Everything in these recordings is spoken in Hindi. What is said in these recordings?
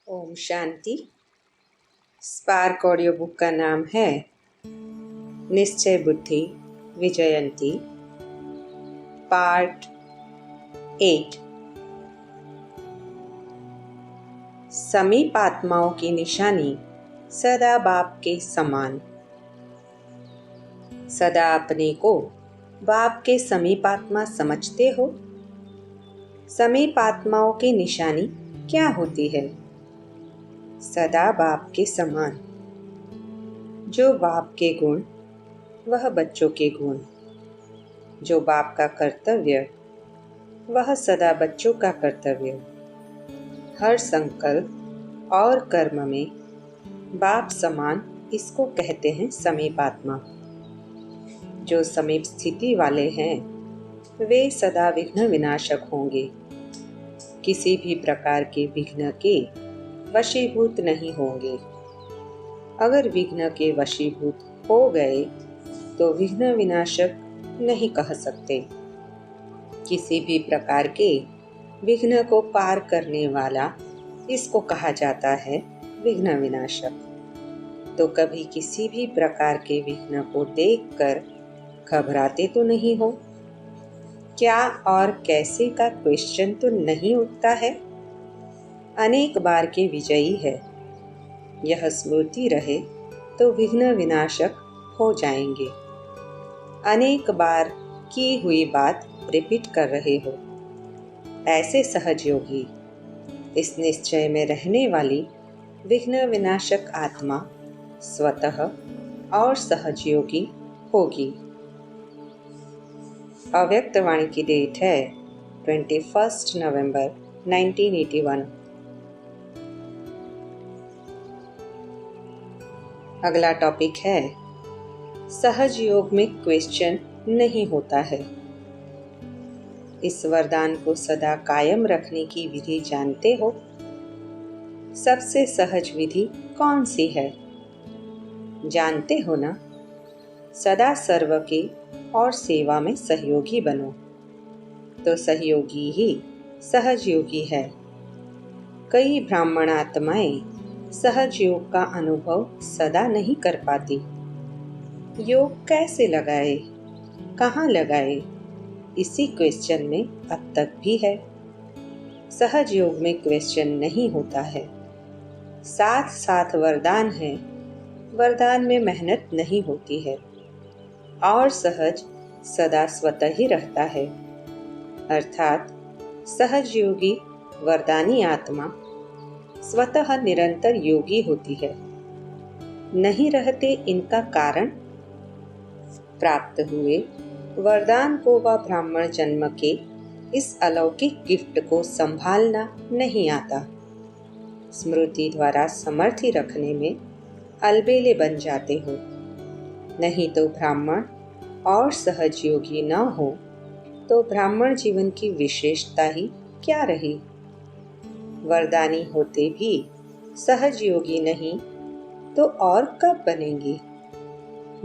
Om Shanti. Spark audio book का नाम है निश्चय बुद्धि विजयंती, पार्ट 8। समीप आत्माओं की निशानी सदा बाप के समान। सदा अपने को बाप के समीप आत्मा समझते हो। समीप आत्माओं की निशानी क्या होती है? सदा बाप के समान। जो बाप के गुण वह बच्चों के गुण, जो बाप का कर्तव्य वह सदा बच्चों का कर्तव्य। हर संकल्प और कर्म में बाप समान, इसको कहते हैं समीप आत्मा। जो समीप स्थिति वाले हैं वे सदा विघ्न विनाशक होंगे, किसी भी प्रकार के विघ्न के वशीभूत नहीं होंगे। अगर विघ्न के वशीभूत हो गए तो विघ्न विनाशक नहीं कह सकते। किसी भी प्रकार के विघ्न को पार करने वाला इसको कहा जाता है विघ्न विनाशक। तो कभी किसी भी प्रकार के विघ्न को देखकर घबराते तो नहीं हो? क्या और कैसे का क्वेश्चन तो नहीं उठता है? अनेक बार के विजयी है, यह स्मृति रहे तो विघ्न विनाशक हो जाएंगे। अनेक बार की हुई बात रिपीट कर रहे हो। ऐसे सहज योगी इस निश्चय में रहने वाली विघ्न विनाशक आत्मा स्वतः और सहज योगी होगी। अव्यक्त वाणी की डेट है 21 नवंबर 1981। अगला टॉपिक है सहज योग में क्वेश्चन नहीं होता है। इस वरदान को सदा कायम रखने की विधि जानते हो? सबसे सहज विधि कौन सी है? जानते हो ना? सदा सर्व के और सेवा में सहयोगी बनो, तो सहयोगी ही सहज योगी है। कई ब्राह्मण आत्माएं सहज योग का अनुभव सदा नहीं कर पाती। योग कैसे लगाए, कहाँ लगाए, इसी क्वेश्चन में अब तक भी है। सहज योग में क्वेश्चन नहीं होता है। साथ साथ वरदान है, वरदान में मेहनत नहीं होती है और सहज सदा स्वतः ही रहता है। अर्थात सहज योगी वरदानी आत्मा स्वतः निरंतर योगी होती है। नहीं रहते इनका कारण? प्राप्त हुए वरदान को व ब्राह्मण जन्म के इस अलौकिक गिफ्ट को संभालना नहीं आता। स्मृति द्वारा समर्थी रखने में अलबेले बन जाते हो। नहीं तो ब्राह्मण और सहज योगी न हो तो ब्राह्मण जीवन की विशेषता ही क्या रही? वरदानी होते भी सहज योगी नहीं तो और कब बनेंगे?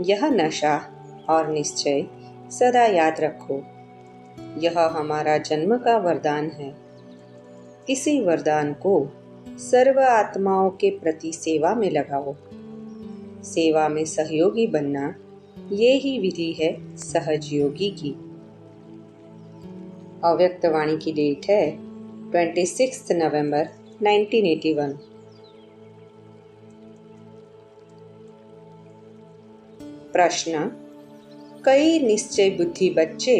यह नशा और निश्चय सदा याद रखो। यह हमारा जन्म का वरदान है। इसी वरदान को सर्व आत्माओं के प्रति सेवा में लगाओ। सेवा में सहयोगी बनना, ये ही विधि है सहज योगी की। अव्यक्त वाणी की डेट है 26 नवंबर 1981। प्रश्न: कई निश्चय बुद्धि बच्चे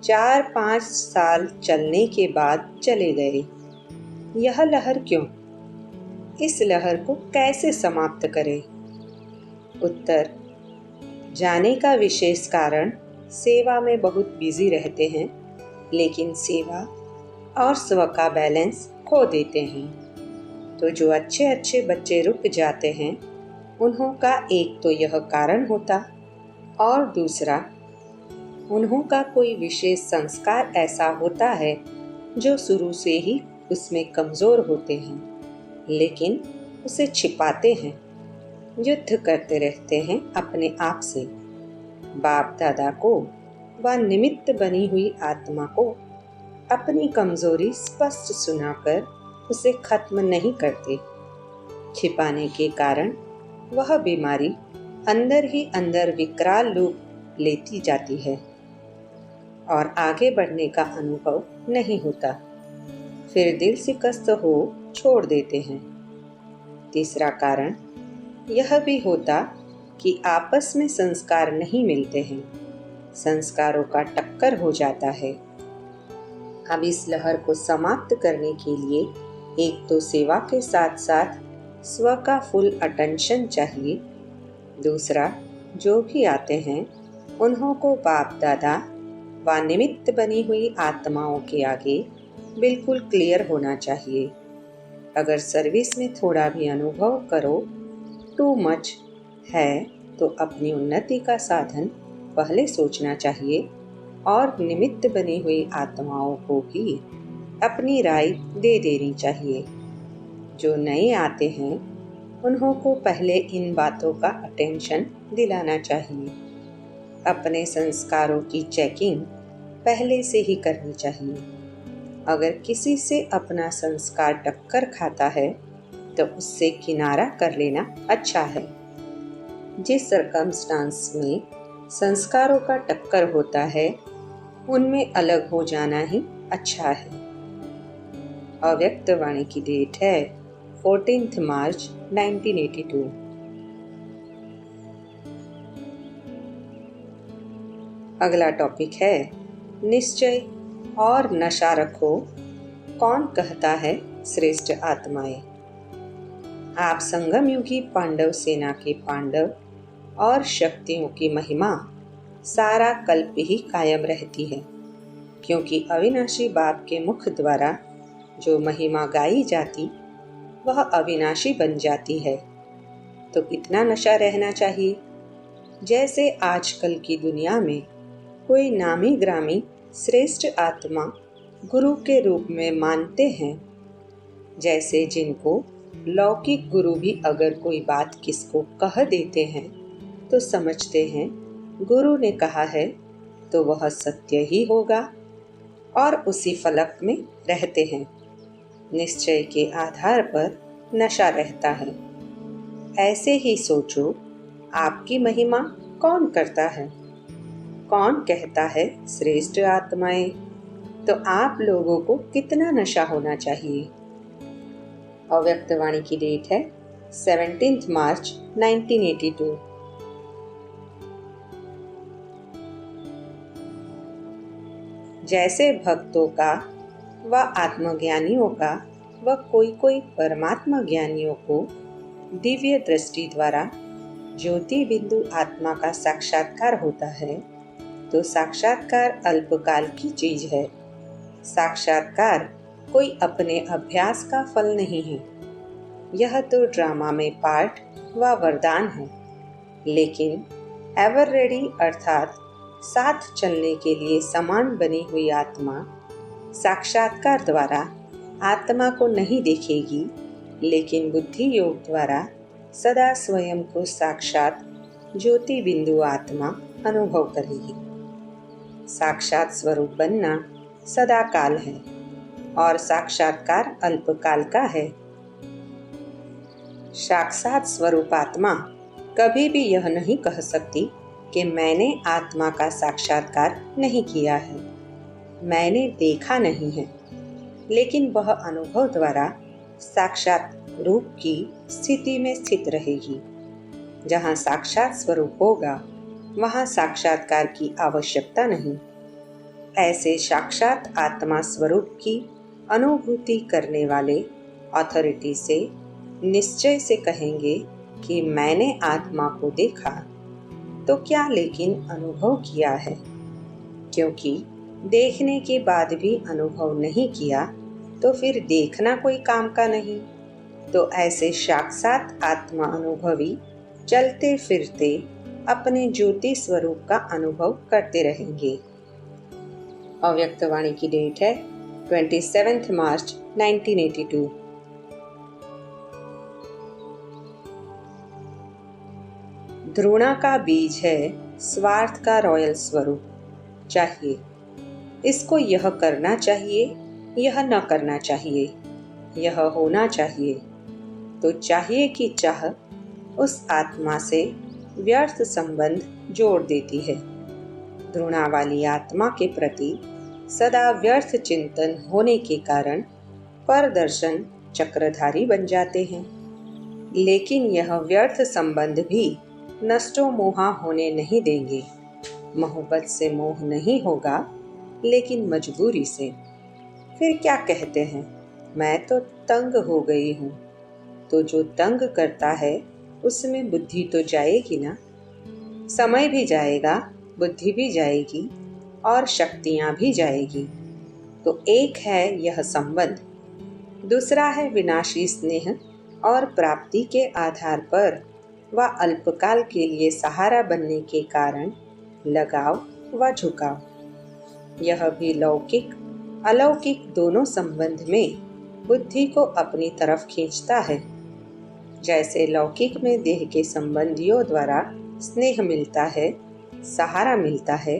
4-5 साल चलने के बाद चले गए। यह लहर क्यों? इस लहर को कैसे समाप्त करें? उत्तर: जाने का विशेष कारण सेवा में बहुत बिजी रहते हैं, लेकिन सेवा और स्व का बैलेंस खो देते हैं। तो जो अच्छे अच्छे बच्चे रुक जाते हैं, उन्हों का एक तो यह कारण होता और दूसरा उन्हों का कोई विशेष संस्कार ऐसा होता है जो शुरू से ही उसमें कमज़ोर होते हैं, लेकिन उसे छिपाते हैं। युद्ध करते रहते हैं अपने आप से। बाप दादा को व निमित्त बनी हुई आत्मा को अपनी कमज़ोरी स्पष्ट सुनाकर उसे खत्म नहीं करते। छिपाने के कारण वह बीमारी अंदर ही अंदर विकराल रूप लेती जाती है और आगे बढ़ने का अनुभव नहीं होता। फिर दिल शिकस्त हो छोड़ देते हैं। तीसरा कारण यह भी होता कि आपस में संस्कार नहीं मिलते हैं, संस्कारों का टक्कर हो जाता है। अब इस लहर को समाप्त करने के लिए एक तो सेवा के साथ साथ स्व का फुल अटेंशन चाहिए। दूसरा, जो भी आते हैं उन्हों को बाप दादा व निमित्त बनी हुई आत्माओं के आगे बिल्कुल क्लियर होना चाहिए। अगर सर्विस में थोड़ा भी अनुभव करो टू मच है तो अपनी उन्नति का साधन पहले सोचना चाहिए और निमित्त बनी हुई आत्माओं को भी अपनी राय दे देनी चाहिए। जो नए आते हैं उन्हों को पहले इन बातों का अटेंशन दिलाना चाहिए। अपने संस्कारों की चेकिंग पहले से ही करनी चाहिए। अगर किसी से अपना संस्कार टक्कर खाता है तो उससे किनारा कर लेना अच्छा है। जिस सर्कमस्टांस में संस्कारों का टक्कर होता है उनमें अलग हो जाना ही अच्छा है। अव्यक्त वाणी की डेट है 14 मार्च 1982। अगला टॉपिक है निश्चय और नशा रखो, कौन कहता है श्रेष्ठ आत्माएं। आप संगम युगी पांडव सेना के पांडव और शक्तियों की महिमा सारा कल्प ही कायम रहती है, क्योंकि अविनाशी बाप के मुख द्वारा जो महिमा गाई जाती वह अविनाशी बन जाती है। तो इतना नशा रहना चाहिए। जैसे आजकल की दुनिया में कोई नामी ग्रामी श्रेष्ठ आत्मा गुरु के रूप में मानते हैं, जैसे जिनको लौकिक गुरु भी अगर कोई बात किसको कह देते हैं तो समझते हैं गुरु ने कहा है तो वह सत्य ही होगा और उसी फलक में रहते हैं। निश्चय के आधार पर नशा रहता है। ऐसे ही सोचो, आपकी महिमा कौन करता है, कौन कहता है श्रेष्ठ आत्माएं, तो आप लोगों को कितना नशा होना चाहिए। अव्यक्त वाणी की डेट है 17 मार्च 1982। जैसे भक्तों का व आत्मज्ञानियों का व कोई परमात्मा ज्ञानियों को दिव्य दृष्टि द्वारा ज्योति बिंदु आत्मा का साक्षात्कार होता है, तो साक्षात्कार अल्पकाल की चीज है। साक्षात्कार कोई अपने अभ्यास का फल नहीं है। यह तो ड्रामा में पार्ट व वरदान है, लेकिन एवर रेडी अर्थात साथ चलने के लिए समान बनी हुई आत्मा साक्षात्कार द्वारा आत्मा को नहीं देखेगी, लेकिन बुद्धि योग द्वारा सदा स्वयं को साक्षात ज्योति बिंदु आत्मा अनुभव करेगी। साक्षात स्वरूप बनना सदा काल है और साक्षात्कार अल्पकाल का है। साक्षात स्वरूप आत्मा कभी भी यह नहीं कह सकती कि मैंने आत्मा का साक्षात्कार नहीं किया है, मैंने देखा नहीं है, लेकिन वह अनुभव द्वारा साक्षात रूप की स्थिति में स्थित रहेगी। जहाँ साक्षात स्वरूप होगा वहाँ साक्षात्कार की आवश्यकता नहीं। ऐसे साक्षात आत्मा स्वरूप की अनुभूति करने वाले अथॉरिटी से निश्चय से कहेंगे कि मैंने आत्मा को देखा, तो क्या लेकिन अनुभव किया है, क्योंकि देखने के बाद भी अनुभव नहीं किया तो फिर देखना कोई काम का नहीं। तो ऐसे साक्षात आत्मा अनुभवी चलते फिरते अपने ज्योति स्वरूप का अनुभव करते रहेंगे। अव्यक्त वाणी की डेट है 27 मार्च 1982। ध्रुणा का बीज है स्वार्थ का रॉयल स्वरूप चाहिए। इसको यह करना चाहिए, यह न करना चाहिए, यह होना चाहिए, तो चाहिए कि चाह उस आत्मा से व्यर्थ संबंध जोड़ देती है। घृणा वाली आत्मा के प्रति सदा व्यर्थ चिंतन होने के कारण परदर्शन चक्रधारी बन जाते हैं। लेकिन यह व्यर्थ संबंध भी नष्टो मोहा होने नहीं देंगे। मोहब्बत से मोह नहीं होगा, लेकिन मजबूरी से। फिर क्या कहते हैं, मैं तो तंग हो गई हूँ। तो जो तंग करता है उसमें बुद्धि तो जाएगी ना। समय भी जाएगा, बुद्धि भी जाएगी और शक्तियाँ भी जाएगी। तो एक है यह संबंध, दूसरा है विनाशी स्नेह और प्राप्ति के आधार पर व अल्पकाल के लिए सहारा बनने के कारण लगाव व झुकाव। यह भी लौकिक अलौकिक दोनों संबंध में बुद्धि को अपनी तरफ खींचता है। जैसे लौकिक में देह के संबंधियों द्वारा स्नेह मिलता है, सहारा मिलता है,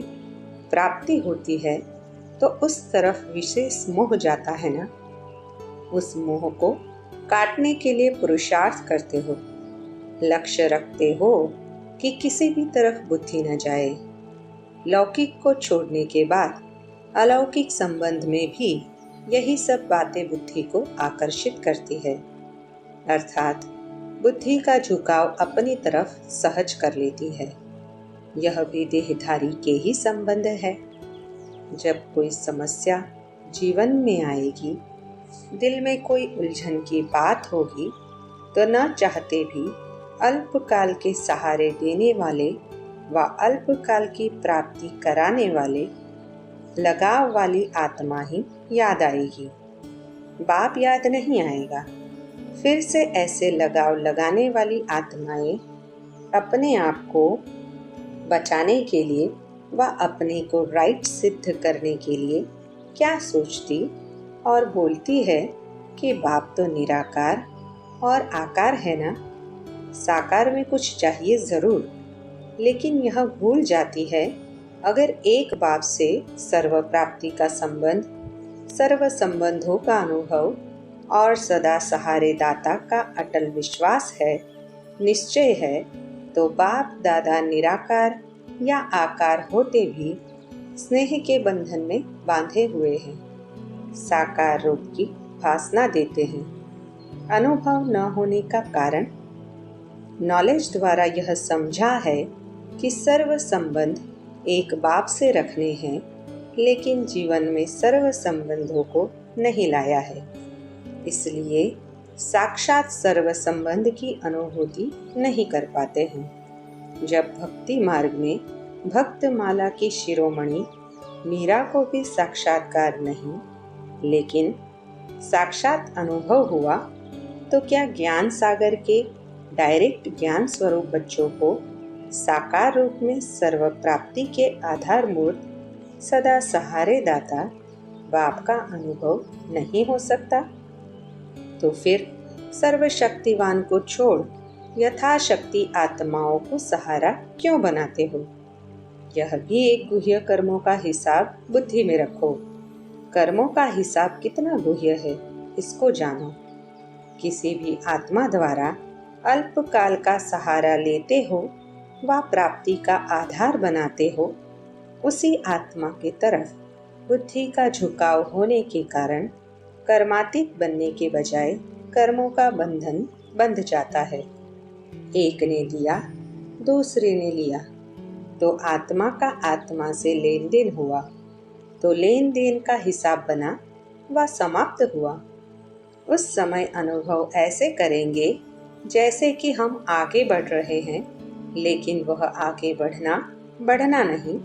प्राप्ति होती है, तो उस तरफ विशेष मोह जाता है ना। उस मोह को काटने के लिए पुरुषार्थ करते हो, लक्ष्य रखते हो कि किसी भी तरफ बुद्धि न जाए। लौकिक को छोड़ने के बाद अलौकिक संबंध में भी यही सब बातें बुद्धि को आकर्षित करती है, अर्थात बुद्धि का झुकाव अपनी तरफ सहज कर लेती है। यह भी देहधारी के ही संबंध है। जब कोई समस्या जीवन में आएगी, दिल में कोई उलझन की बात होगी, तो न चाहते भी अल्पकाल के सहारे देने वाले व अल्पकाल की प्राप्ति कराने वाले लगाव वाली आत्मा ही याद आएगी। बाप याद नहीं आएगा। फिर से ऐसे लगाव लगाने वाली आत्माएं अपने आप को बचाने के लिए व अपने को राइट सिद्ध करने के लिए क्या सोचती और बोलती है कि बाप तो निराकार और आकार है ना, साकार में कुछ चाहिए ज़रूर। लेकिन यह भूल जाती है, अगर एक बाप से सर्व प्राप्ति का संबंध, सर्व संबंधों का अनुभव और सदा सहारे दाता का अटल विश्वास है, निश्चय है, तो बाप दादा निराकार या आकार होते भी स्नेह के बंधन में बांधे हुए हैं, साकार रूप की भासना देते हैं। अनुभव न होने का कारण नॉलेज द्वारा यह समझा है कि सर्व संबंध एक बाप से रखने हैं, लेकिन जीवन में सर्व संबंधों को नहीं लाया है। इसलिए साक्षात सर्व संबंध की अनुभूति नहीं कर पाते हैं। जब भक्ति मार्ग में भक्त माला की शिरोमणि मीरा को भी साक्षात्कार नहीं, लेकिन साक्षात अनुभव हुआ, तो क्या ज्ञान सागर के डायरेक्ट ज्ञान स्वरूप बच्चों को साकार रूप में सर्व प्राप्ति के आधार मूर्त सदा सहारे दाता बाप का अनुभव नहीं हो सकता? तो फिर सर्वशक्तिवान को छोड़ यथाशक्ति आत्माओं को सहारा क्यों बनाते हो? यह भी एक गुह्य कर्मों का हिसाब बुद्धि में रखो। कर्मों का हिसाब कितना गुह्य है, इसको जानो। किसी भी आत्मा द्वारा अल्पकाल का सहारा लेते हो व प्राप्ति का आधार बनाते हो, उसी आत्मा की तरफ बुद्धि का झुकाव होने के कारण कर्मातीत बनने के बजाय कर्मों का बंधन बंध जाता है। एक ने लिया, दूसरे ने लिया, तो आत्मा का आत्मा से लेन देन हुआ, तो लेन देन का हिसाब बना व समाप्त हुआ। उस समय अनुभव ऐसे करेंगे जैसे कि हम आगे बढ़ रहे हैं, लेकिन वह आगे बढ़ना नहीं,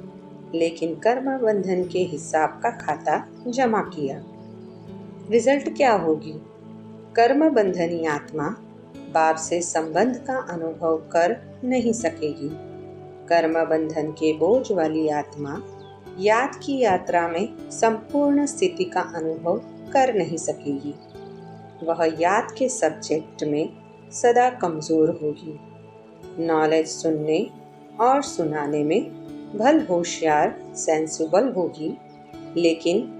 लेकिन कर्म बंधन के हिसाब का खाता जमा किया। रिजल्ट क्या होगी? कर्म बंधनी आत्मा बाप से संबंध का अनुभव कर नहीं सकेगी। कर्म बंधन के बोझ वाली आत्मा याद की यात्रा में संपूर्ण स्थिति का अनुभव कर नहीं सकेगी। वह याद के सब्जेक्ट में सदा कमजोर होगी। नॉलेज सुनने और सुनाने में भल होशियार सेंसिबल होगी, लेकिन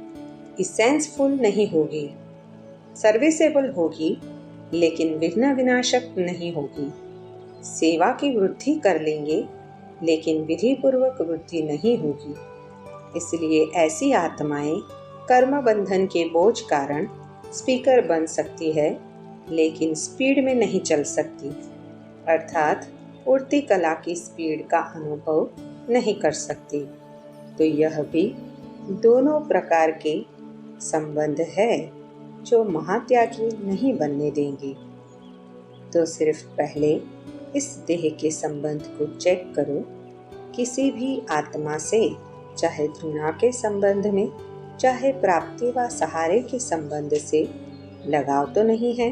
इसेंसफुल नहीं होगी। सर्विसेबल होगी, लेकिन विघ्न विनाशक नहीं होगी। सेवा की वृद्धि कर लेंगे, लेकिन विधि पूर्वक वृद्धि नहीं होगी। इसलिए ऐसी आत्माएं कर्म बंधन के बोझ कारण स्पीकर बन सकती है, लेकिन स्पीड में नहीं चल सकती, अर्थात उड़ती कला की स्पीड का अनुभव नहीं कर सकती। तो यह भी दोनों प्रकार के संबंध है जो महात्यागी नहीं बनने देंगे। तो सिर्फ पहले इस देह के संबंध को चेक करो। किसी भी आत्मा से, चाहे घृणा के संबंध में, चाहे प्राप्ति व सहारे के संबंध से लगाव तो नहीं है,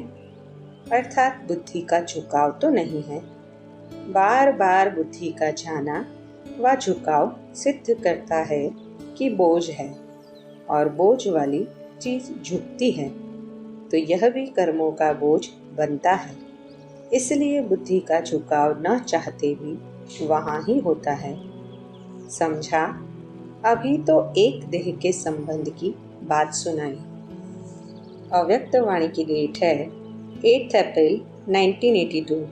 अर्थात बुद्धि का झुकाव तो नहीं है। बार बार बुद्धि का जाना व झुकाव सिद्ध करता है कि बोझ है और बोझ वाली चीज झुकती है, तो यह भी कर्मों का बोझ बनता है। इसलिए बुद्धि का झुकाव न चाहते भी वहाँ ही होता है। समझा? अभी तो एक देह के संबंध की बात सुनाई। अव्यक्त वाणी की डेट है 8 अप्रैल 1982।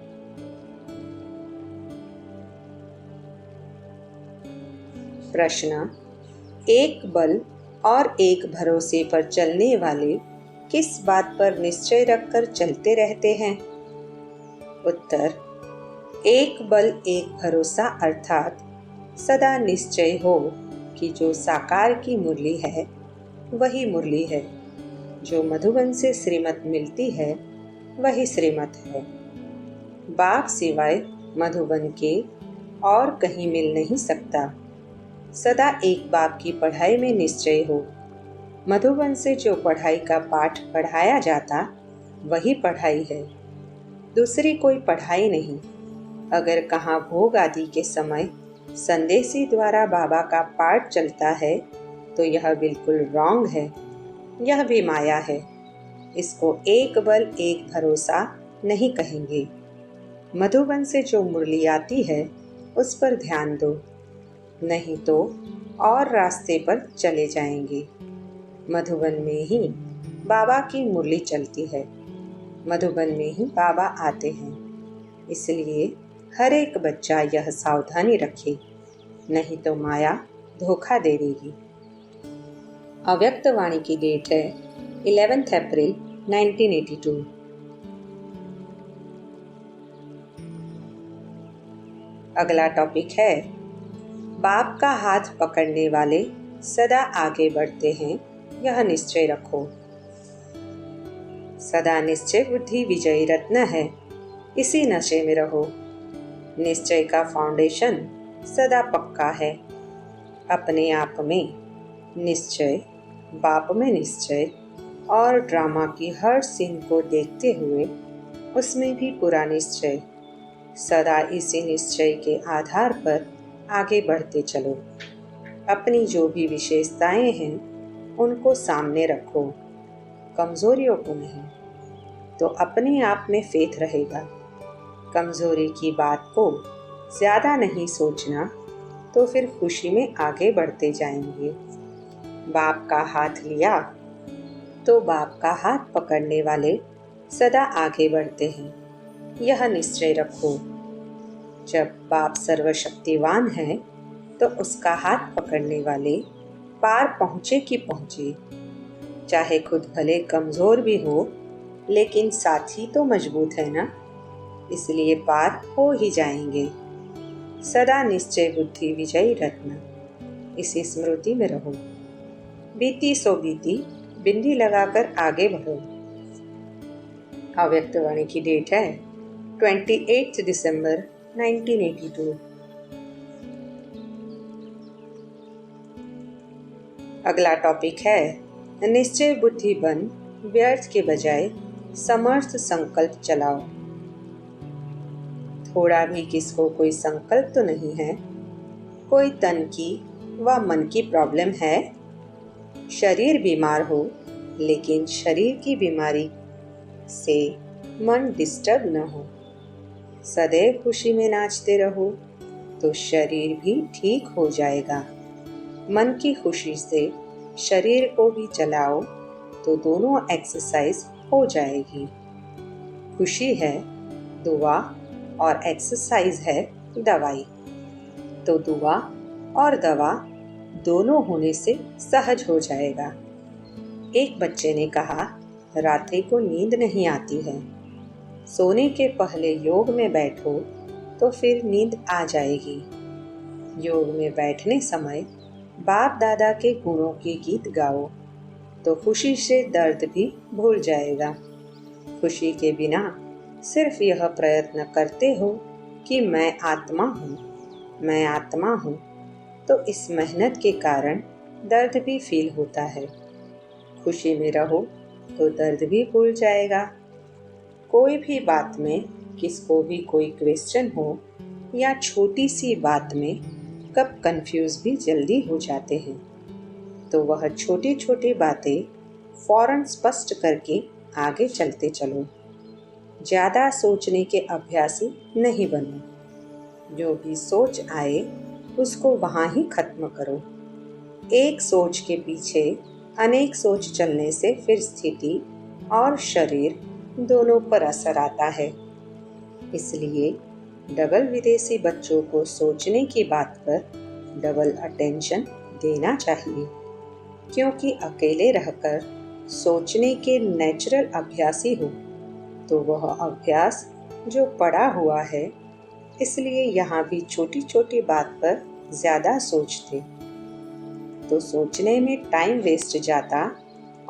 प्रश्न: एक बल और एक भरोसे पर चलने वाले किस बात पर निश्चय रखकर चलते रहते हैं? उत्तर: एक बल एक भरोसा, अर्थात सदा निश्चय हो कि जो साकार की मुरली है वही मुरली है, जो मधुबन से श्रीमत मिलती है वही श्रीमत है। बाप सिवाय मधुबन के और कहीं मिल नहीं सकता। सदा एक बाप की पढ़ाई में निश्चय हो। मधुबन से जो पढ़ाई का पाठ पढ़ाया जाता वही पढ़ाई है, दूसरी कोई पढ़ाई नहीं। अगर कहाँ भोग आदि के समय संदेशी द्वारा बाबा का पाठ चलता है तो यह बिल्कुल रॉन्ग है, यह भी माया है। इसको एक बल एक भरोसा नहीं कहेंगे। मधुबन से जो मुरली आती है उस पर ध्यान दो, नहीं तो और रास्ते पर चले जाएंगे। मधुबन में ही बाबा की मुरली चलती है, मधुबन में ही बाबा आते हैं। इसलिए हर एक बच्चा यह सावधानी रखे, नहीं तो माया धोखा दे देगी। अव्यक्त वाणी की डेट है 11 अप्रैल 1982। अगला टॉपिक है, बाप का हाथ पकड़ने वाले सदा आगे बढ़ते हैं, यह निश्चय रखो। सदा निश्चय बुद्धि विजयी रत्न है, इसी नशे में रहो। निश्चय का फाउंडेशन सदा पक्का है। अपने आप में निश्चय, बाप में निश्चय और ड्रामा की हर सीन को देखते हुए उसमें भी पूरा निश्चय। सदा इसी निश्चय के आधार पर आगे बढ़ते चलो। अपनी जो भी विशेषताएं हैं उनको सामने रखो, कमजोरियों को नहीं, तो अपने आप में फेथ रहेगा। कमजोरी की बात को ज्यादा नहीं सोचना, तो फिर खुशी में आगे बढ़ते जाएंगे। बाप का हाथ लिया तो बाप का हाथ पकड़ने वाले सदा आगे बढ़ते हैं, यह निश्चय रखो। जब बाप सर्वशक्तिवान है तो उसका हाथ पकड़ने वाले पार पहुँचे कि पहुँचे, चाहे खुद भले कमजोर भी हो, लेकिन साथी तो मजबूत है ना, इसलिए पार हो ही जाएंगे। सदा निश्चय बुद्धि विजयी रत्न, इसी स्मृति में रहो। बीती सो बीती, बिंदी लगाकर आगे बढ़ो। अव्यक्त वाणी की डेट है 28 दिसंबर 1982। अगला टॉपिक है, निश्चय बुद्धि बन व्यर्थ के बजाय समर्थ संकल्प चलाओ। थोड़ा भी किसको कोई संकल्प तो नहीं है। कोई तन की व मन की प्रॉब्लम है। शरीर बीमार हो, लेकिन शरीर की बीमारी से मन डिस्टर्ब न हो। सदैव खुशी में नाचते रहो तो शरीर भी ठीक हो जाएगा। मन की खुशी से शरीर को भी चलाओ तो दोनों एक्सरसाइज हो जाएगी। खुशी है दुआ और एक्सरसाइज है दवाई। तो दुआ और दवा दोनों होने से सहज हो जाएगा। एक बच्चे ने कहा, रात्रि को नींद नहीं आती है। सोने के पहले योग में बैठो तो फिर नींद आ जाएगी। योग में बैठने समय बाप दादा के गुणों के गीत गाओ तो खुशी से दर्द भी भूल जाएगा। खुशी के बिना सिर्फ यह प्रयत्न करते हो कि मैं आत्मा हूँ, मैं आत्मा हूँ, तो इस मेहनत के कारण दर्द भी फील होता है। खुशी में रहो तो दर्द भी भूल जाएगा। कोई भी बात में किसको भी कोई क्वेश्चन हो या छोटी सी बात में कब कंफ्यूज भी जल्दी हो जाते हैं, तो वह छोटी छोटी बातें फौरन स्पष्ट करके आगे चलते चलो। ज़्यादा सोचने के अभ्यासी नहीं बनो। जो भी सोच आए उसको वहाँ ही खत्म करो। एक सोच के पीछे अनेक सोच चलने से फिर स्थिति और शरीर दोनों पर असर आता है। इसलिए डबल विदेशी बच्चों को सोचने की बात पर डबल अटेंशन देना चाहिए, क्योंकि अकेले रहकर सोचने के नेचुरल अभ्यासी हो तो वह अभ्यास जो पड़ा हुआ है, इसलिए यहाँ भी छोटी छोटी बात पर ज़्यादा सोचते तो सोचने में टाइम वेस्ट जाता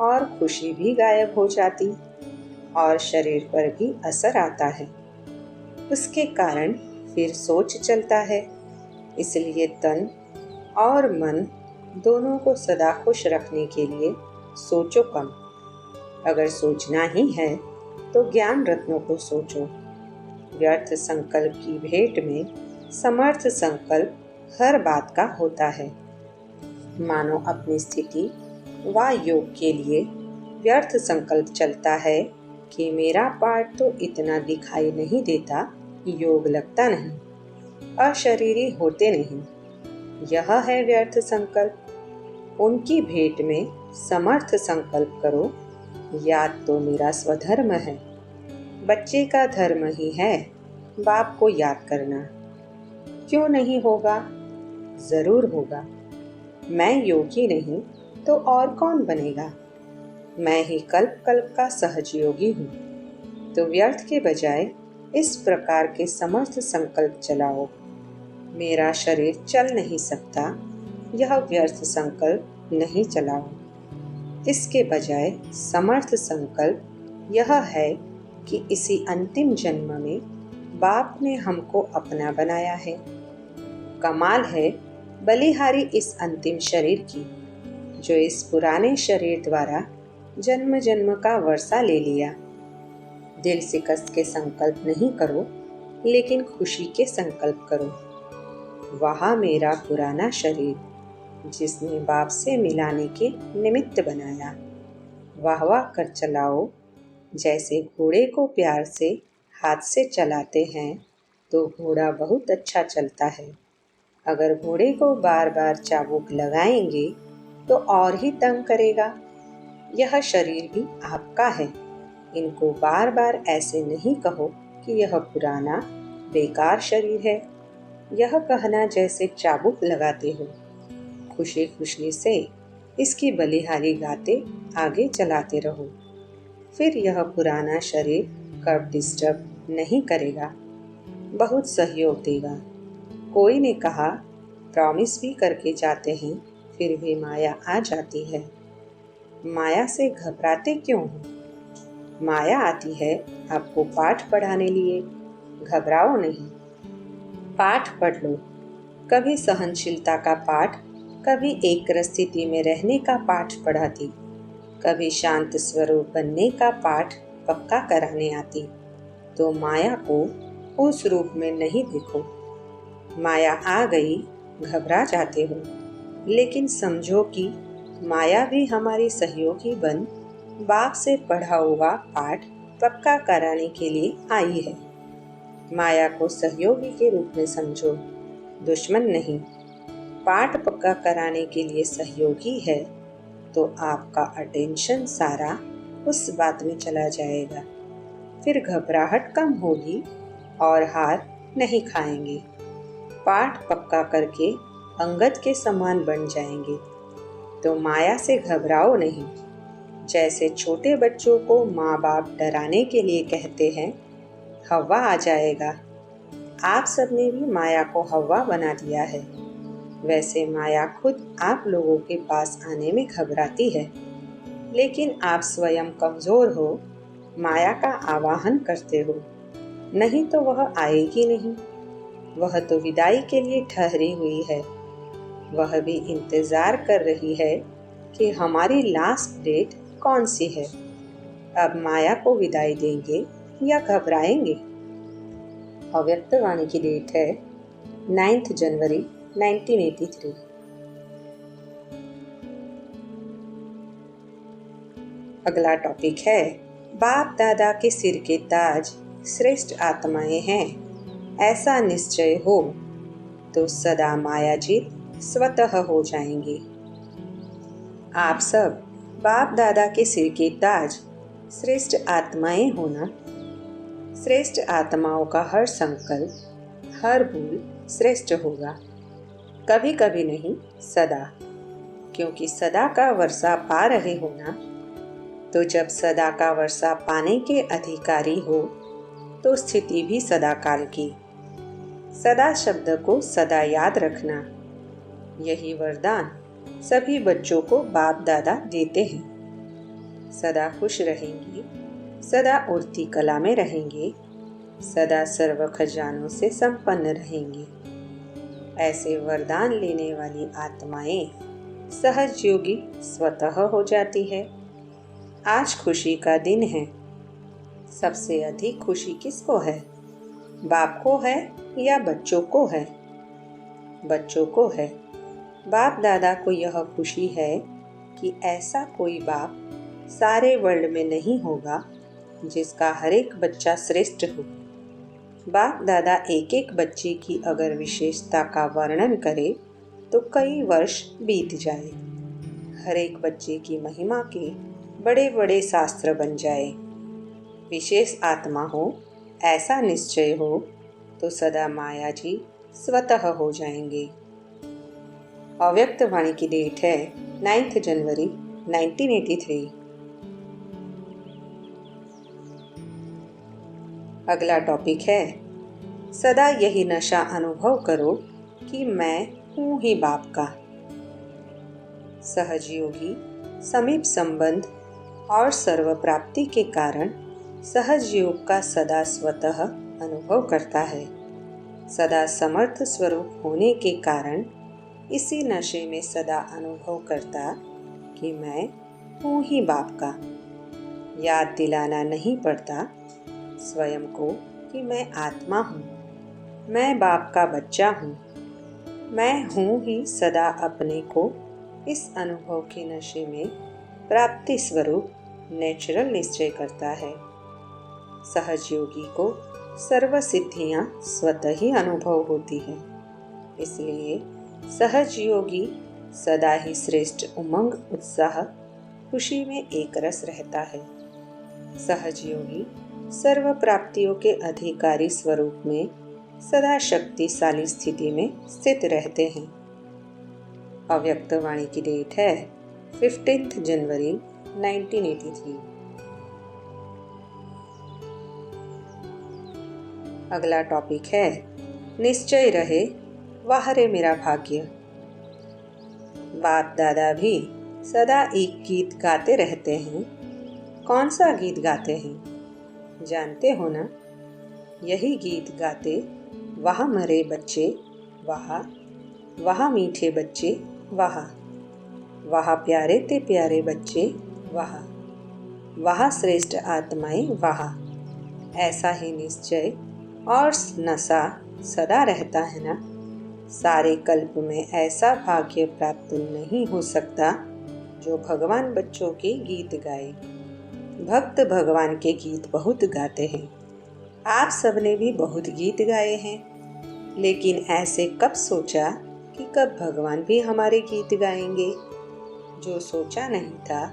और खुशी भी गायब हो जाती और शरीर पर भी असर आता है। उसके कारण फिर सोच चलता है। इसलिए तन और मन दोनों को सदा खुश रखने के लिए सोचो कम। अगर सोचना ही है तो ज्ञान रत्नों को सोचो। व्यर्थ संकल्प की भेंट में समर्थ संकल्प हर बात का होता है। मानो अपनी स्थिति व योग के लिए व्यर्थ संकल्प चलता है कि मेरा पार्ट तो इतना दिखाई नहीं देता, योग लगता नहीं, अशरीरी होते नहीं। यह है व्यर्थ संकल्प। उनकी भेंट में समर्थ संकल्प करो, याद तो मेरा स्वधर्म है। बच्चे का धर्म ही है बाप को याद करना। क्यों नहीं होगा? जरूर होगा। मैं योगी नहीं तो और कौन बनेगा? मैं ही कल्प कल्प का सहज योगी हूँ। तो व्यर्थ के बजाय इस प्रकार के समर्थ संकल्प चलाओ। मेरा शरीर चल नहीं सकता, यह व्यर्थ संकल्प नहीं चलाओ। इसके बजाय समर्थ संकल्प यह है कि इसी अंतिम जन्म में बाप ने हमको अपना बनाया है। कमाल है बलिहारी इस अंतिम शरीर की, जो इस पुराने शरीर द्वारा जन्म जन्म का वर्षा ले लिया। दिल से कस के संकल्प नहीं करो, लेकिन खुशी के संकल्प करो। वहाँ मेरा पुराना शरीर जिसने बाप से मिलाने के निमित्त बनाया, वाह वाह कर चलाओ। जैसे घोड़े को प्यार से हाथ से चलाते हैं तो घोड़ा बहुत अच्छा चलता है। अगर घोड़े को बार बार चाबुक लगाएंगे तो और ही तंग करेगा। यह शरीर भी आपका है। इनको बार बार ऐसे नहीं कहो कि यह पुराना बेकार शरीर है। यह कहना जैसे चाबुक लगाते हो। खुशी खुशी से इसकी बलिहारी गाते आगे चलाते रहो। फिर यह पुराना शरीर कब डिस्टर्ब नहीं करेगा, बहुत सहयोग देगा। कोई ने कहा प्रॉमिस भी करके जाते हैं, फिर भी माया आ जाती है। माया से घबराते क्यों हो? माया आती है आपको पाठ पढ़ाने लिए, घबराओ नहीं। पाठ पढ़ लो। कभी सहनशीलता का पाठ, कभी एक स्थिति में रहने का पाठ पढ़ाती, कभी शांत स्वरूप बनने का पाठ पक्का कराने आती। तो माया को उस रूप में नहीं देखो। माया आ गई, घबरा जाते हो, लेकिन समझो कि माया भी हमारी सहयोगी बन बाप से पढ़ा हुआ पाठ पक्का कराने के लिए आई है। माया को सहयोगी के रूप में समझो, दुश्मन नहीं। पाठ पक्का कराने के लिए सहयोगी है तो आपका अटेंशन सारा उस बात में चला जाएगा। फिर घबराहट कम होगी और हार नहीं खाएंगे। पाठ पक्का करके अंगद के समान बन जाएंगे। तो माया से घबराओ नहीं। जैसे छोटे बच्चों को माँ बाप डराने के लिए कहते हैं, हव्वा आ जाएगा। आप सबने भी माया को हव्वा बना दिया है। वैसे माया खुद आप लोगों के पास आने में घबराती है, लेकिन आप स्वयं कमजोर हो, माया का आवाहन करते हो, नहीं तो वह आएगी नहीं। वह तो विदाई के लिए ठहरी हुई है। वह भी इंतजार कर रही है कि हमारी लास्ट डेट कौन सी है। अब माया को विदाई देंगे या घबराएंगे? अव्यक्त वाणी की डेट है 9 जनवरी 1983। अगला टॉपिक है, बाप दादा के सिर के ताज श्रेष्ठ आत्माएं हैं, ऐसा निश्चय हो तो सदा मायाजीत स्वतः हो जाएंगे। आप सब बाप दादा के सिर के ताज श्रेष्ठ आत्माएं होना। श्रेष्ठ आत्माओं का हर संकल्प, हर भूल श्रेष्ठ होगा। कभी कभी नहीं, सदा। क्योंकि सदा का वर्षा पा रहे हो ना, तो जब सदा का वर्षा पाने के अधिकारी हो तो स्थिति भी सदा काल की। सदा शब्द को सदा याद रखना, यही वरदान सभी बच्चों को बाप दादा देते हैं। सदा खुश रहेंगे, सदा उड़ती कला में रहेंगे, सदा सर्व खजानों से संपन्न रहेंगे। ऐसे वरदान लेने वाली आत्माएं सहज योगी स्वतः हो जाती है। आज खुशी का दिन है। सबसे अधिक खुशी किसको है? बाप को है या बच्चों को है? बच्चों को है। बाप दादा को यह खुशी है कि ऐसा कोई बाप सारे वर्ल्ड में नहीं होगा जिसका हर एक बच्चा श्रेष्ठ हो। बाप दादा एक एक बच्चे की अगर विशेषता का वर्णन करे तो कई वर्ष बीत जाए। हर एक बच्चे की महिमा के बड़े बड़े शास्त्र बन जाए। विशेष आत्मा हो, ऐसा निश्चय हो तो सदा माया जी स्वतः हो जाएंगे। अव्यक्त वाणी की डेट है 9 जनवरी 1983। अगला टॉपिक है, सदा यही नशा अनुभव करो कि मैं हूँ ही बाप का। सहज योगी समीप संबंध और सर्व प्राप्ति के कारण सहज योग का सदा स्वतः अनुभव करता है। सदा समर्थ स्वरूप होने के कारण इसी नशे में सदा अनुभव करता कि मैं हूँ ही बाप का। याद दिलाना नहीं पड़ता स्वयं को कि मैं आत्मा हूँ, मैं बाप का बच्चा हूँ। मैं हूँ ही सदा अपने को इस अनुभव के नशे में प्राप्ति स्वरूप नेचुरल निश्चय करता है। सहज योगी को सर्व सिद्धियां स्वतः ही अनुभव होती है। इसलिए सहज योगी सदा ही श्रेष्ठ उमंग, उत्साह, खुशी में एक रस रहता है। सहज योगी सर्व प्राप्तियों के अधिकारी स्वरूप में सदा शक्तिशाली स्थिति में स्थित रहते हैं। अव्यक्त वाणी की डेट है 15 जनवरी 1983। अगला टॉपिक है, निश्चय रहे वाह रे मेरा भाग्य। बाप दादा भी सदा एक गीत गाते रहते हैं। कौन सा गीत गाते हैं जानते हो ना? यही गीत गाते, वाह मरे बच्चे वाह, वाह मीठे बच्चे वाह, वाह प्यारे ते प्यारे बच्चे वाह, वाह श्रेष्ठ आत्माएं वाह। ऐसा ही निश्चय और नशा सदा रहता है ना। सारे कल्प में ऐसा भाग्य प्राप्त नहीं हो सकता जो भगवान बच्चों के गीत गाए। भक्त भगवान के गीत बहुत गाते हैं। आप सबने भी बहुत गीत गाए हैं, लेकिन ऐसे कब सोचा कि कब भगवान भी हमारे गीत गाएंगे? जो सोचा नहीं था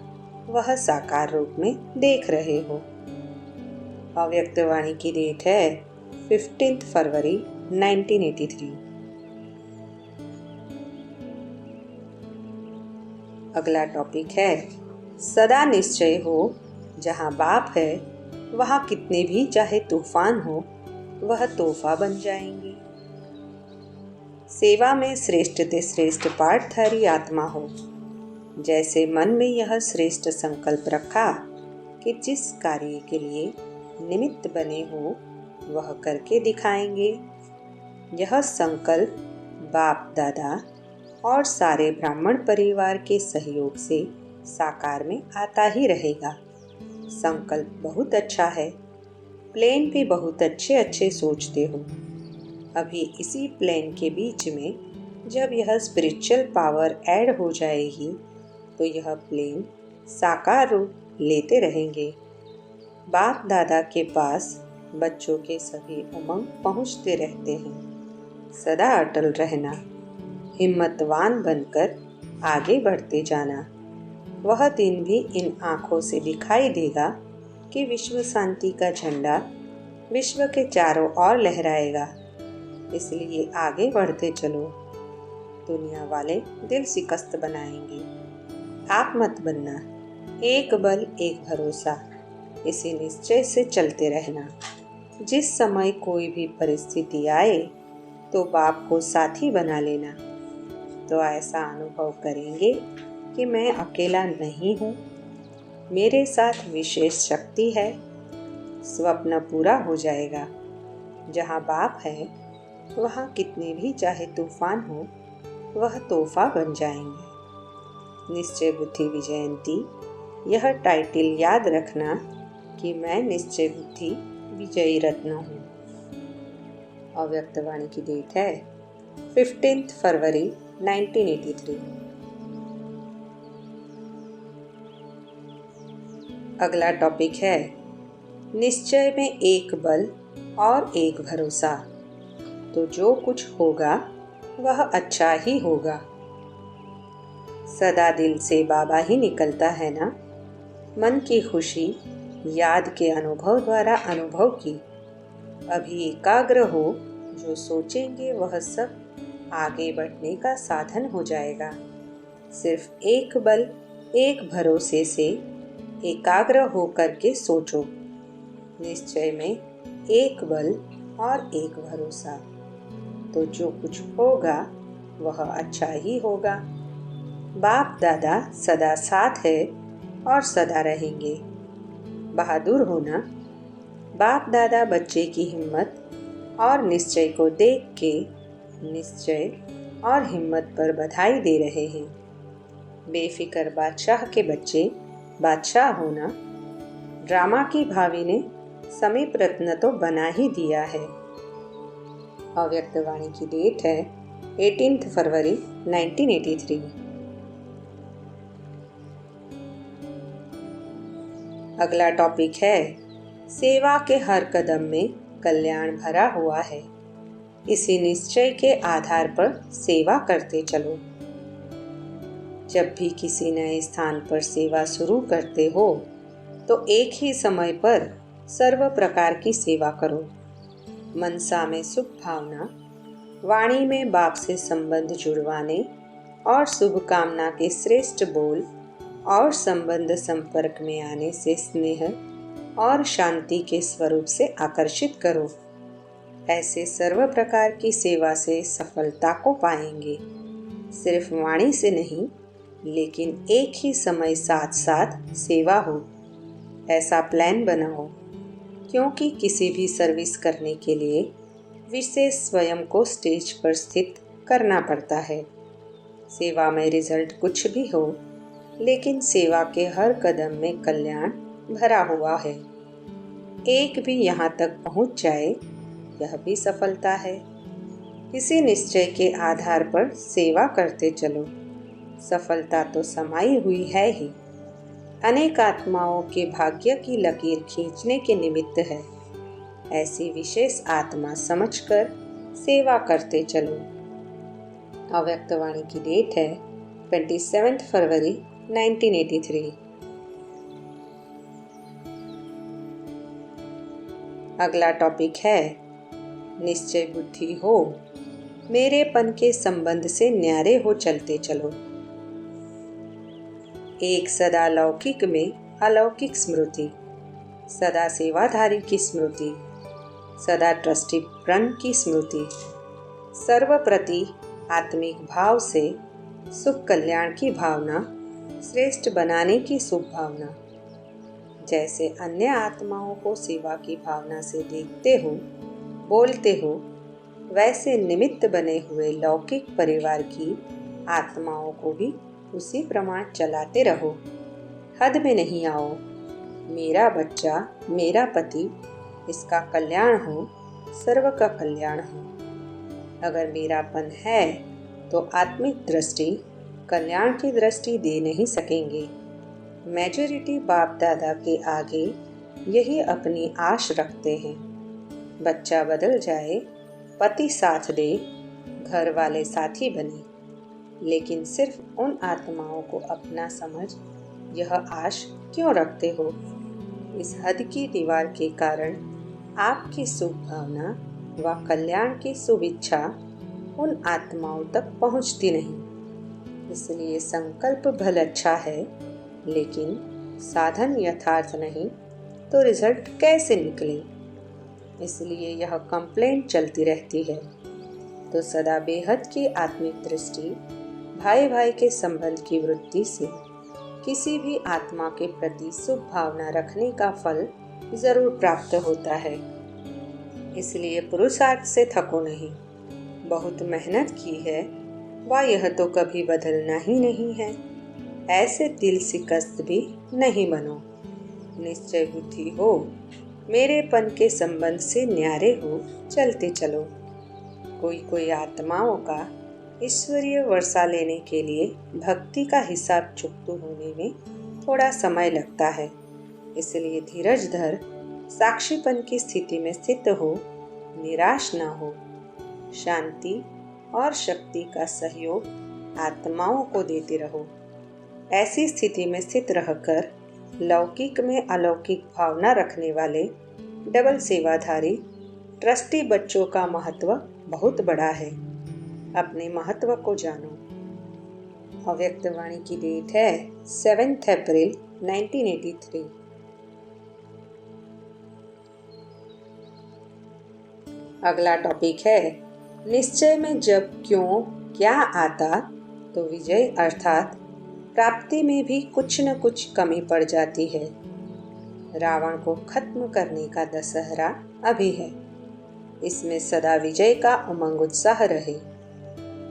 वह साकार रूप में देख रहे हो। अव्यक्त वाणी की डेट है 15 फरवरी 1983। अगला टॉपिक है सदा निश्चय हो, जहाँ बाप है वहाँ कितने भी चाहे तूफान हो वह तोहफा बन जाएंगे। सेवा में श्रेष्ठ ते श्रेष्ठ पाठधारी आत्मा हो। जैसे मन में यह श्रेष्ठ संकल्प रखा कि जिस कार्य के लिए निमित्त बने हो वह करके दिखाएंगे। यह संकल्प बाप दादा और सारे ब्राह्मण परिवार के सहयोग से साकार में आता ही रहेगा। संकल्प बहुत अच्छा है। प्लेन भी बहुत अच्छे अच्छे सोचते हो। अभी इसी प्लेन के बीच में जब यह स्पिरिचुअल पावर ऐड हो जाएगी तो यह प्लेन साकार रूप लेते रहेंगे। बाप दादा के पास बच्चों के सभी उमंग पहुंचते रहते हैं। सदा अटल रहना, हिम्मतवान बनकर आगे बढ़ते जाना। वह दिन भी इन आँखों से दिखाई देगा कि विश्व शांति का झंडा विश्व के चारों ओर लहराएगा। इसलिए आगे बढ़ते चलो। दुनिया वाले दिल शिकस्त बनाएंगे, आप मत बनना। एक बल एक भरोसा, इसी निश्चय से चलते रहना। जिस समय कोई भी परिस्थिति आए तो बाप को साथी बना लेना, तो ऐसा अनुभव करेंगे कि मैं अकेला नहीं हूँ, मेरे साथ विशेष शक्ति है। स्वप्न पूरा हो जाएगा। जहाँ बाप है वहाँ कितने भी चाहे तूफान हो वह तोहफा बन जाएंगे। निश्चय बुद्धि विजयंती, यह टाइटल याद रखना कि मैं निश्चय बुद्धि विजयी रत्न हूँ। अव्यक्त वाणी की डेट है 15 फरवरी 1983। अगला टॉपिक है निश्चय में एक बल और एक भरोसा, तो जो कुछ होगा वह अच्छा ही होगा। सदा दिल से बाबा ही निकलता है ना। मन की खुशी याद के अनुभव द्वारा अनुभव की। अभी एकाग्र हो, जो सोचेंगे वह सब आगे बढ़ने का साधन हो जाएगा। सिर्फ एक बल एक भरोसे से एकाग्र होकर के सोचो। निश्चय में एक बल और एक भरोसा, तो जो कुछ होगा वह अच्छा ही होगा। बाप दादा सदा साथ है और सदा रहेंगे। बहादुर होना। बाप दादा बच्चे की हिम्मत और निश्चय को देख के निश्चय और हिम्मत पर बधाई दे रहे हैं। बेफिक्र बादशाह के बच्चे बादशाह होना। ड्रामा की भावी ने समीप रत्न तो बना ही दिया है। अव्यक्त वाणी की डेट है 18 फरवरी 1983। अगला टॉपिक है सेवा के हर कदम में कल्याण भरा हुआ है। इसी निश्चय के आधार पर सेवा करते चलो। जब भी किसी नए स्थान पर सेवा शुरू करते हो तो एक ही समय पर सर्व प्रकार की सेवा करो। मनसा में शुभ भावना, वाणी में बाप से संबंध जुड़वाने और शुभकामना के श्रेष्ठ बोल और संबंध संपर्क में आने से स्नेह और शांति के स्वरूप से आकर्षित करो। ऐसे सर्व प्रकार की सेवा से सफलता को पाएंगे। सिर्फ वाणी से नहीं, लेकिन एक ही समय साथ साथ सेवा हो, ऐसा प्लान बनाओ। क्योंकि किसी भी सर्विस करने के लिए विशेष स्वयं को स्टेज पर स्थित करना पड़ता है। सेवा में रिजल्ट कुछ भी हो, लेकिन सेवा के हर कदम में कल्याण भरा हुआ है। एक भी यहाँ तक पहुँच जाए, यह भी सफलता है। इसी निश्चय के आधार पर सेवा करते चलो। सफलता तो समाई हुई है ही, अनेक आत्माओं के भाग्य की लकीर खींचने के निमित्त है। ऐसी विशेष आत्मा समझकर सेवा करते चलो। अव्यक्त वाणी की डेट है 27 फरवरी 1983। अगला टॉपिक है निश्चय बुद्धि हो, मेरेपन के संबंध से न्यारे हो चलते चलो। एक सदा लौकिक में अलौकिक स्मृति, सदा सेवाधारी की स्मृति, सदा ट्रस्टी प्रण की स्मृति, सर्वप्रति आत्मिक भाव से सुख कल्याण की भावना, श्रेष्ठ बनाने की शुभ भावना। जैसे अन्य आत्माओं को सेवा की भावना से देखते हो, बोलते हो, वैसे निमित्त बने हुए लौकिक परिवार की आत्माओं को भी उसी प्रमाण चलाते रहो। हद में नहीं आओ। मेरा बच्चा, मेरा पति, इसका कल्याण हो, सर्व का कल्याण हो। अगर मेरापन है तो आत्मिक दृष्टि, कल्याण की दृष्टि दे नहीं सकेंगे। मेजॉरिटी बाप दादा के आगे यही अपनी आश रखते हैं। बच्चा बदल जाए, पति साथ दे, घर वाले साथी बने, लेकिन सिर्फ उन आत्माओं को अपना समझ यह आश क्यों रखते हो? इस हद की दीवार के कारण आपकी शुभ भावना व कल्याण की शुभ इच्छा उन आत्माओं तक पहुंचती नहीं। इसलिए संकल्प भले अच्छा है, लेकिन साधन यथार्थ नहीं तो रिजल्ट कैसे निकले? इसलिए यह कंप्लेंट चलती रहती है। तो सदा बेहद की आत्मिक दृष्टि, भाई भाई के संबंध की वृत्ति से किसी भी आत्मा के प्रति शुभ भावना रखने का फल जरूर प्राप्त होता है। इसलिए पुरुषार्थ से थको नहीं। बहुत मेहनत की है व यह तो कभी बदलना ही नहीं है, ऐसे दिल शिकस्त भी नहीं बनो। निश्चय बुद्धि हो, मेरेपन के संबंध से न्यारे हो चलते चलो। कोई आत्माओं का ईश्वरीय वर्षा लेने के लिए भक्ति का हिसाब चुकता होने में थोड़ा समय लगता है। इसलिए धीरज धर साक्षीपन की स्थिति में स्थित हो, निराश ना हो। शांति और शक्ति का सहयोग आत्माओं को देते रहो। ऐसी स्थिति में स्थित रहकर लौकिक में अलौकिक भावना रखने वाले डबल सेवाधारी ट्रस्टी बच्चों का महत्व बहुत बड़ा है। अपने महत्व को जानो। अव्यक्त वाणी की डेट है 7 अप्रैल 1983। अगला टॉपिक है निश्चय में जब क्यों क्या आता तो विजय अर्थात प्राप्ति में भी कुछ न कुछ कमी पड़ जाती है। रावण को खत्म करने का दशहरा अभी है। इसमें सदा विजय का उमंग उत्साह रहे,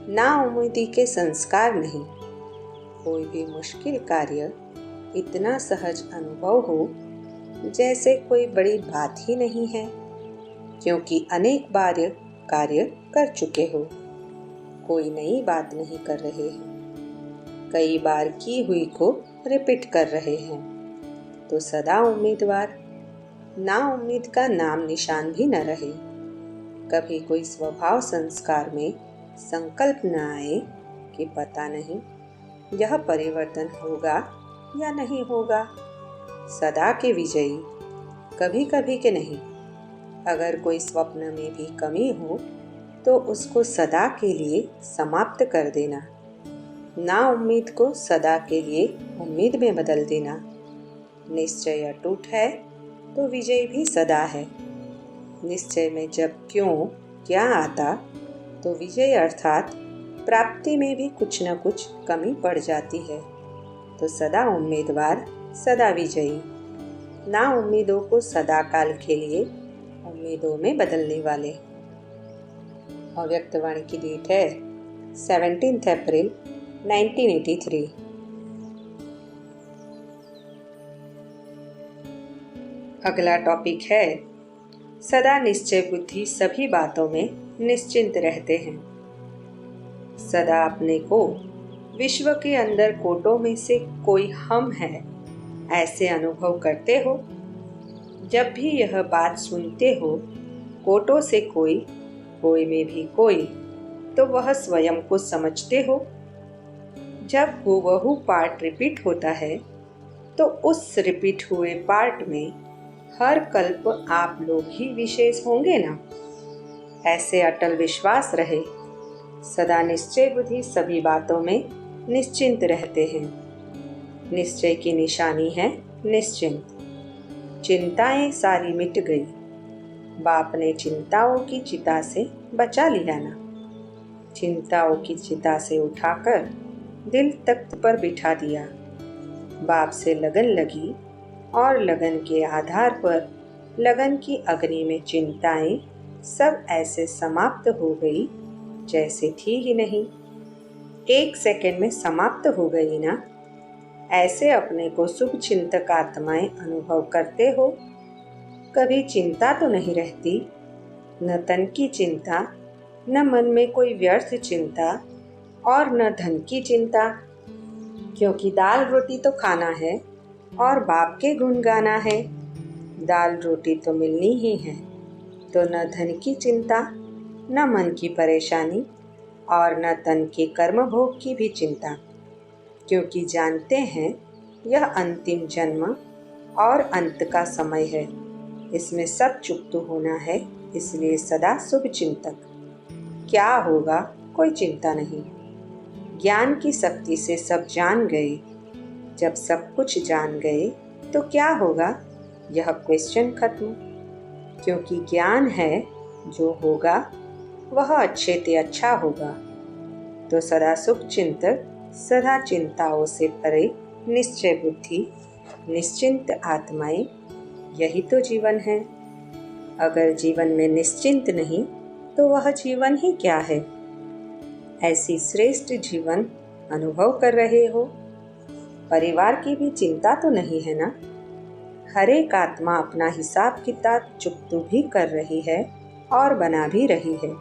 ना उम्मीदी के संस्कार नहीं। कोई भी मुश्किल कार्य इतना सहज अनुभव हो जैसे कोई बड़ी बात ही नहीं है, क्योंकि अनेक बार कार्य कर चुके हो। कोई नई बात नहीं कर रहे हैं, कई बार की हुई को रिपीट कर रहे हैं। तो सदा उम्मीदवार, ना उम्मीद का नाम निशान भी न रहे। कभी कोई स्वभाव संस्कार में संकल्प न आए कि पता नहीं यह परिवर्तन होगा या नहीं होगा। सदा के विजयी, कभी कभी के नहीं। अगर कोई स्वप्न में भी कमी हो तो उसको सदा के लिए समाप्त कर देना। ना उम्मीद को सदा के लिए उम्मीद में बदल देना। निश्चय अटूट है तो विजय भी सदा है। निश्चय में जब क्यों क्या आता तो विजय अर्थात प्राप्ति में भी कुछ न कुछ कमी पड़ जाती है। तो सदा उम्मीदवार, सदा विजयी, ना उम्मीदों को सदा काल के लिए उम्मीदों में बदलने वाले। अव्यक्त वाणी की डेट है 17 अप्रैल 1983। अगला टॉपिक है सदा निश्चय बुद्धि सभी बातों में निश्चिंत रहते हैं। सदा अपने को विश्व के अंदर कोटों में से कोई हम है ऐसे अनुभव करते हो। जब भी यह बात सुनते हो कोटों से कोई, कोई में भी कोई, तो वह स्वयं को समझते हो। जब हूबहू पार्ट रिपीट होता है तो उस रिपीट हुए पार्ट में हर कल्प आप लोग ही विशेष होंगे ना। ऐसे अटल विश्वास रहे। सदा निश्चय बुद्धि सभी बातों में निश्चिंत रहते हैं। निश्चय की निशानी है निश्चिंत। चिंताएं सारी मिट गई। बाप ने चिंताओं की चिता से बचा लिया ना। चिंताओं की चिता से उठाकर दिल तख्त पर बिठा दिया। बाप से लगन लगी और लगन के आधार पर लगन की अग्नि में चिंताएं सब ऐसे समाप्त हो गई जैसे थी ही नहीं। 1 सेकंड में समाप्त हो गई ना। ऐसे अपने को शुभ चिंतक आत्माएं अनुभव करते हो। कभी चिंता तो नहीं रहती, न तन की चिंता, न मन में कोई व्यर्थ चिंता और न धन की चिंता, क्योंकि दाल रोटी तो खाना है और बाप के गुण गाना है। दाल रोटी तो मिलनी ही है, तो न धन की चिंता, न मन की परेशानी और न तन के कर्म भोग की भी चिंता, क्योंकि जानते हैं यह अंतिम जन्म और अंत का समय है। इसमें सब चुप होना है, इसलिए सदा शुभ चिंतक। क्या होगा कोई चिंता नहीं। ज्ञान की शक्ति से सब जान गए। जब सब कुछ जान गए तो क्या होगा, यह क्वेश्चन खत्म। क्योंकि ज्ञान है, जो होगा वह अच्छे से अच्छा होगा। तो सदा शुभ चिंतक, सदा चिंताओं से परे निश्चय बुद्धि, निश्चिंत आत्माएं, यही तो जीवन है। अगर जीवन में निश्चिंत नहीं तो वह जीवन ही क्या है। ऐसी श्रेष्ठ जीवन अनुभव कर रहे हो। परिवार की भी चिंता तो नहीं है ना। हर एक आत्मा अपना हिसाब किताब चुकतू भी कर रही है और बना भी रही है।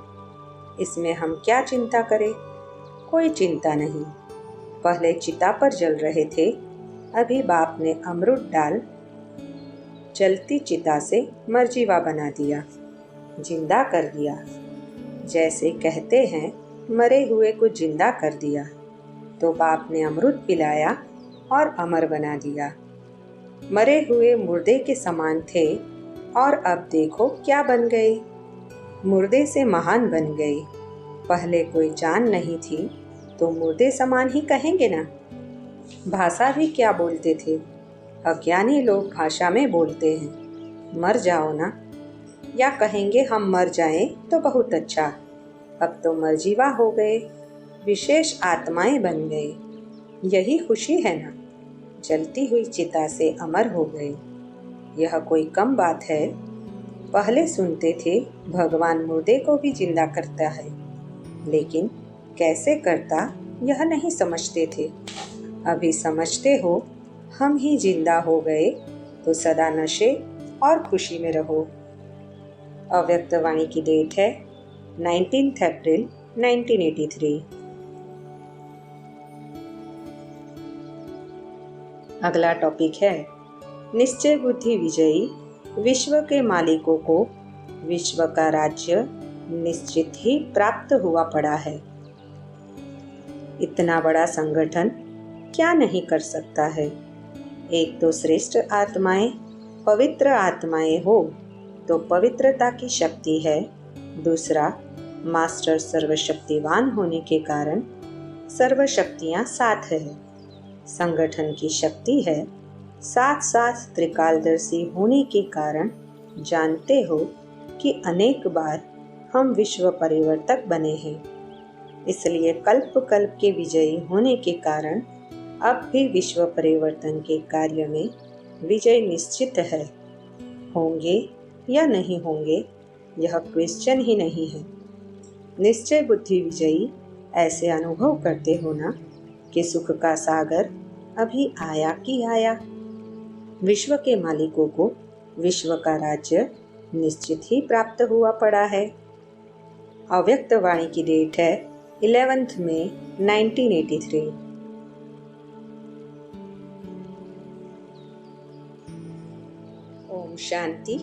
इसमें हम क्या चिंता करें। कोई चिंता नहीं। पहले चिता पर जल रहे थे, अभी बाप ने अमृत डाल जलती चिता से मरजीवा बना दिया, जिंदा कर दिया। जैसे कहते हैं मरे हुए को जिंदा कर दिया, तो बाप ने अमृत पिलाया और अमर बना दिया। मरे हुए मुर्दे के समान थे और अब देखो क्या बन गए। मुर्दे से महान बन गए। पहले कोई जान नहीं थी तो मुर्दे समान ही कहेंगे ना। भाषा भी क्या बोलते थे। अज्ञानी लोग भाषा में बोलते हैं, मर जाओ ना, या कहेंगे हम मर जाएं तो बहुत अच्छा। अब तो मरजीवा हो गए, विशेष आत्माएं बन गए। यही खुशी है ना। जलती हुई चिता से अमर हो गए। यह कोई कम बात है। पहले सुनते थे भगवान मुर्दे को भी जिंदा करता है, लेकिन कैसे करता यह नहीं समझते थे। अभी समझते हो। हम ही जिंदा हो गए तो सदा नशे और खुशी में रहो। अव्यक्त वाणी की डेट है 19 अप्रैल 1983। अगला टॉपिक है निश्चय बुद्धि विजयी विश्व के मालिकों को विश्व का राज्य निश्चित ही प्राप्त हुआ पड़ा है। इतना बड़ा संगठन क्या नहीं कर सकता है। एक तो श्रेष्ठ आत्माएं, पवित्र आत्माएं हो तो पवित्रता की शक्ति है। दूसरा, मास्टर सर्वशक्तिवान होने के कारण सर्वशक्तियां साथ है। संगठन की शक्ति है, साथ साथ त्रिकालदर्शी होने के कारण जानते हो कि अनेक बार हम विश्व परिवर्तक बने हैं। इसलिए कल्प कल्प के विजयी होने के कारण अब भी विश्व परिवर्तन के कार्य में विजय निश्चित है। होंगे या नहीं होंगे यह क्वेश्चन ही नहीं है। निश्चय बुद्धि विजयी ऐसे अनुभव करते हो ना कि सुख का सागर अभी आया कि आया। विश्व के मालिकों को विश्व का राज्य निश्चित ही प्राप्त हुआ पड़ा है। अव्यक्त वाणी की डेट है 11 मई 1983। ओम शांति।